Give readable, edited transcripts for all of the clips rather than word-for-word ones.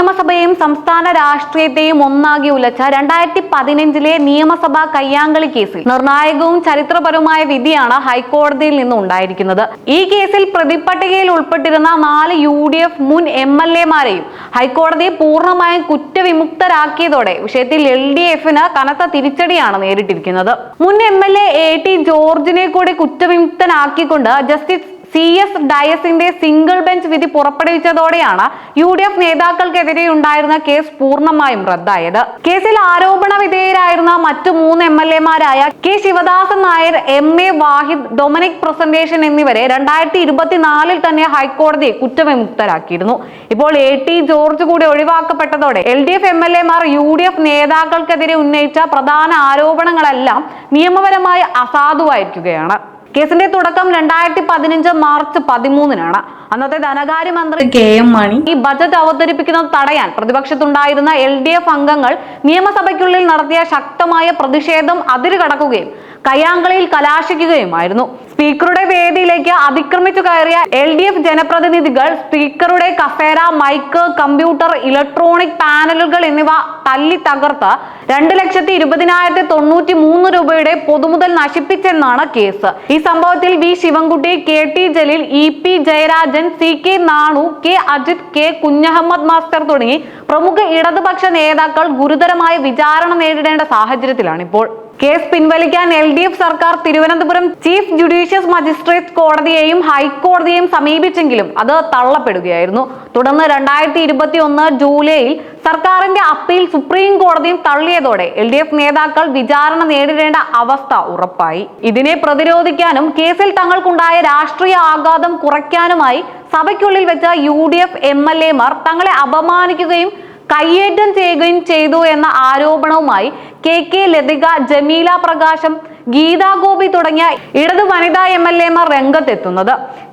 നിയമസഭയെയും സംസ്ഥാന രാഷ്ട്രീയത്തെയും ഒന്നാകെ ഉലച്ച 2015 നിയമസഭാ കയ്യാങ്കളി കേസിൽ നിർണായകവും ചരിത്രപരവുമായ വിധിയാണ് ഹൈക്കോടതിയിൽ നിന്ന് ഉണ്ടായിരിക്കുന്നത്. ഈ കേസിൽ പ്രതിപട്ടികയിൽ ഉൾപ്പെട്ടിരുന്ന 4 UDF മുൻ MLA-മാരെയും ഹൈക്കോടതി പൂർണ്ണമായും കുറ്റവിമുക്തരാക്കിയതോടെ വിഷയത്തിൽ LDF-ന് കനത്ത തിരിച്ചടിയാണ് നേരിട്ടിരിക്കുന്നത്. മുൻ MLA AT ജോർജിനെ കൂടി കുറ്റവിമുക്തനാക്കിക്കൊണ്ട് ജസ്റ്റിസ് CS ഡയസിന്റെ സിംഗിൾ ബെഞ്ച് വിധി പുറപ്പെടുവിച്ചതോടെയാണ് UDF നേതാക്കൾക്കെതിരെ ഉണ്ടായിരുന്ന കേസ് പൂർണ്ണമായും റദ്ദായത്. കേസിൽ ആരോപണ വിധേയരായിരുന്ന മറ്റു 3 MLA-മാരായ K ശിവദാസൻ നായർ, MA വാഹിദ്, ഡൊമിനിക് പ്രസന്റേഷൻ എന്നിവരെ 2024 തന്നെ ഹൈക്കോടതി കുറ്റവിമുക്തരാക്കിയിരുന്നു. ഇപ്പോൾ AT ജോർജ് കൂടി ഒഴിവാക്കപ്പെട്ടതോടെ LDF MLA-മാർ UDF നേതാക്കൾക്കെതിരെ ഉന്നയിച്ച പ്രധാന ആരോപണങ്ങളെല്ലാം നിയമപരമായി അസാധുവായിരിക്കുകയാണ്. കേസിന്റെ തുടക്കം 2015 മാർച്ച് 13-നാണ്. അന്നത്തെ ധനകാര്യമന്ത്രി KM മാണി ഈ ബജറ്റ് അവതരിപ്പിക്കുന്നത് തടയാൻ പ്രതിപക്ഷത്തുണ്ടായിരുന്ന LDF അംഗങ്ങൾ നിയമസഭയ്ക്കുള്ളിൽ നടത്തിയ ശക്തമായ പ്രതിഷേധം അതിരുകടക്കുകയും കയ്യാങ്കളിയിൽ കലാശിക്കുകയുമായിരുന്നു. സ്പീക്കറുടെ വേദിയിലേക്ക് അതിക്രമിച്ചു കയറിയ LDF ജനപ്രതിനിധികൾ സ്പീക്കറുടെ കസേര, മൈക്ക്, കമ്പ്യൂട്ടർ, ഇലക്ട്രോണിക് പാനലുകൾ എന്നിവ തല്ലി തകർത്ത് 2,20,093 രൂപയുടെ പൊതുമുതൽ നശിപ്പിച്ചെന്നാണ് കേസ്. ഈ സംഭവത്തിൽ V Sivankutty, KT Jaleel, EP Jayarajan, CK Nanu, K Ajith, K Kunhahammed master തുടങ്ങി പ്രമുഖ ഇടതുപക്ഷ നേതാക്കൾ ഗുരുതരമായ വിചാരണ നേരിടേണ്ട സാഹചര്യത്തിലാണിപ്പോൾ. കേസ് പിൻവലിക്കാൻ LDF സർക്കാർ തിരുവനന്തപുരം ചീഫ് ജുഡീഷ്യൽ മജിസ്ട്രേറ്റ് കോടതിയെയും ഹൈക്കോടതിയെയും സമീപിച്ചെങ്കിലും അത് തള്ളപ്പെടുകയായിരുന്നു. തുടർന്ന് 2021 ജൂലൈയിൽ സർക്കാരിന്റെ അപ്പീൽ സുപ്രീം കോടതിയും തള്ളിയതോടെ LDF നേതാക്കൾ വിചാരണ നേരിടേണ്ട അവസ്ഥ ഉറപ്പായി. ഇതിനെ പ്രതിരോധിക്കാനും കേസിൽ തങ്ങൾക്കുണ്ടായ രാഷ്ട്രീയ ആഘാതം കുറയ്ക്കാനുമായി സഭയ്ക്കുള്ളിൽ വെച്ച UDF MLA-മാർ തങ്ങളെ അപമാനിക്കുകയും കയ്യേറ്റം ചെയ്യുകയും ചെയ്തു എന്ന ആരോപണവുമായി KK ലതിക, ജമീല പ്രകാശം, ഗീതാ ഗോപി തുടങ്ങിയ ഇടത് വനിതാ MLA-മാർ രംഗത്തെത്തുന്നത്.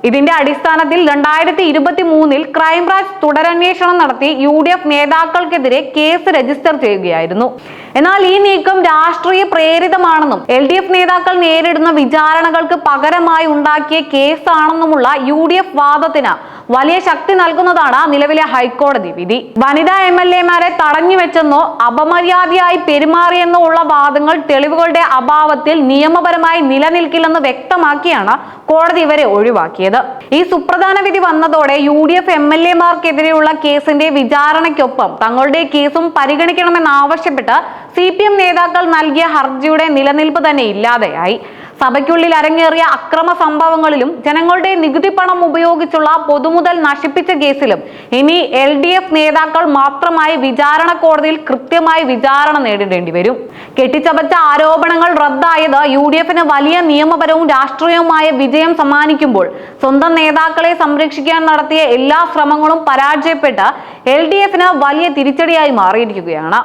ഇതിന്റെ അടിസ്ഥാനത്തിൽ 2023 ക്രൈംബ്രാഞ്ച് തുടരന്വേഷണം നടത്തി UDF നേതാക്കൾക്കെതിരെ കേസ് രജിസ്റ്റർ ചെയ്യുകയായിരുന്നു. എന്നാൽ ഈ നീക്കം രാഷ്ട്രീയ പ്രേരിതമാണെന്നും LDF നേതാക്കൾ നേരിടുന്ന വിചാരണകൾക്ക് പകരമായി ഉണ്ടാക്കിയ കേസാണെന്നുമുള്ള UDF വാദത്തിന് വലിയ ശക്തി നൽകുന്നതാണ് നിലവിലെ ഹൈക്കോടതി വിധി. വനിതാ MLA-മാരെ തടഞ്ഞു വെച്ചെന്നോ അപമര്യാദയായി പെരുമാറിയെന്നോ ഉള്ള വാദങ്ങൾ തെളിവുകളുടെ അഭാവത്തിൽ നിയമപരമായി നിലനിൽക്കില്ലെന്ന് വ്യക്തമാക്കിയാണ് കോടതി ഇവരെ ഒഴിവാക്കിയത്. ഈ സുപ്രധാന വിധി വന്നതോടെ UDF MLA-മാർക്കെതിരെയുള്ള കേസിന്റെ വിചാരണയ്ക്കൊപ്പം തങ്ങളുടെ കേസും പരിഗണിക്കണമെന്നാവശ്യപ്പെട്ട് CPM നേതാക്കൾ നൽകിയ ഹർജിയുടെ നിലനിൽപ്പ് തന്നെ ഇല്ലാതെയായി. സഭയ്ക്കുള്ളിൽ അരങ്ങേറിയ അക്രമ സംഭവങ്ങളിലും ജനങ്ങളുടെ നികുതി പണം ഉപയോഗിച്ചുള്ള പൊതുമുതൽ നശിപ്പിച്ച കേസിലും ഇനി LDF നേതാക്കൾ മാത്രമായി വിചാരണ കോടതിയിൽ കൃത്യമായി വിചാരണ നേരിടേണ്ടി വരും. കെട്ടിച്ചമച്ച ആരോപണങ്ങൾ റദ്ദായത് UDF-ന് വലിയ നിയമപരവും രാഷ്ട്രീയവുമായ വിജയം സമ്മാനിക്കുമ്പോൾ സ്വന്തം നേതാക്കളെ സംരക്ഷിക്കാൻ നടത്തിയ എല്ലാ ശ്രമങ്ങളും പരാജയപ്പെട്ട് LDF-ന് വലിയ തിരിച്ചടിയായി മാറിയിരിക്കുകയാണ്.